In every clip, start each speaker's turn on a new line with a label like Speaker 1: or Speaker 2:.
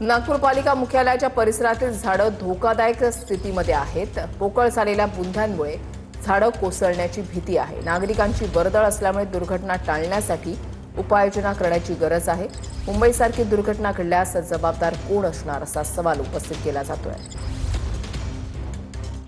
Speaker 1: नागपूर पालिका मुख्यालयाच्या परिसरातील झाडं धोकादायक स्थितीमध्ये आहेत। पोकळ झालेल्या बुंध्यांमुळे झाडं कोसळण्याची भीती आहे। नागरिकांची वर्दळ असल्यामुळे दुर्घटना टाळण्यासाठी उपाययोजना करण्याची गरज आहे। मुंबईसारखी दुर्घटना घडल्यास जबाबदार कोण असणार असा सवाल उपस्थित केला जातोय।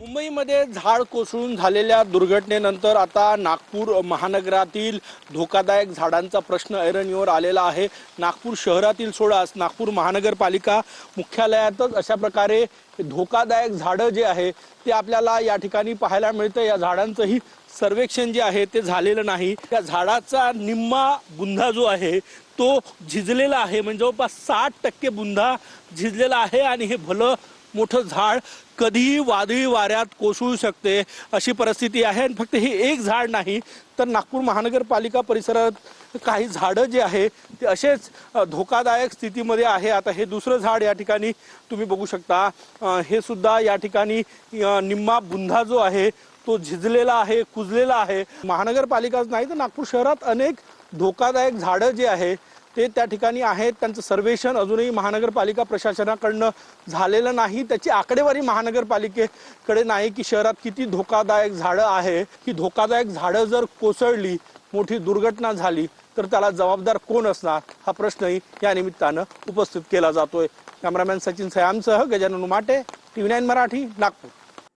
Speaker 2: मुंबईमध्ये झाड कोसळून झालेल्या दुर्घटनेनंतर आता नागपूर महानगरातील धोकादायक झाडांचा प्रश्न ऐरणीवर आलेला आहे। नागपूर शहरातील सोडाच नागपूर महानगरपालिका मुख्यालयातच अशा प्रकारे धोकादायक झाडं जे आहे ते आपल्याला या ठिकाणी पाहायला मिळतं। या झाडांचंही सर्वेक्षण जे आहे ते झालेलं नाही। त्या झाडाचा निम्मा बुंधा जो आहे तो झिजलेला आहे, म्हणजे जवळपास 60% बुंधा झिजलेला आहे आणि हे भलं मोठं झाड कधीही वादळी वाऱ्यात कोसळू शकते अशी परिस्थिती आहे। आणि फक्त हे एक झाड नाही तर नागपूर महानगरपालिका परिसरात काही झाडं जे आहे ते असेच धोकादायक स्थितीमध्ये आहे। आता हे दुसरं झाड या ठिकाणी तुम्ही बघू शकता, हे सुद्धा या ठिकाणी निम्मा बुंधा जो आहे तो झिजलेला आहे, कुजलेला आहे। महानगरपालिकाच नाही तर नागपूर शहरात अनेक धोकादायक झाडं जे आहे ते त्या ठिकाणी आहेत। त्यांचं सर्वेक्षण अजूनही महानगरपालिका प्रशासनाकडनं झालेलं नाही। त्याची आकडेवारी महानगरपालिकेकडे नाही की शहरात किती धोकादायक झाडं आहे। ही धोकादायक झाडं जर कोसळली, मोठी दुर्घटना झाली तर त्याला जबाबदार कोण असणार हा प्रश्नही या निमित्तानं उपस्थित केला जातोय। कॅमेरामॅन सचिन सयामसह गजानन उमाटे, TV9 मराठी, नागपूर।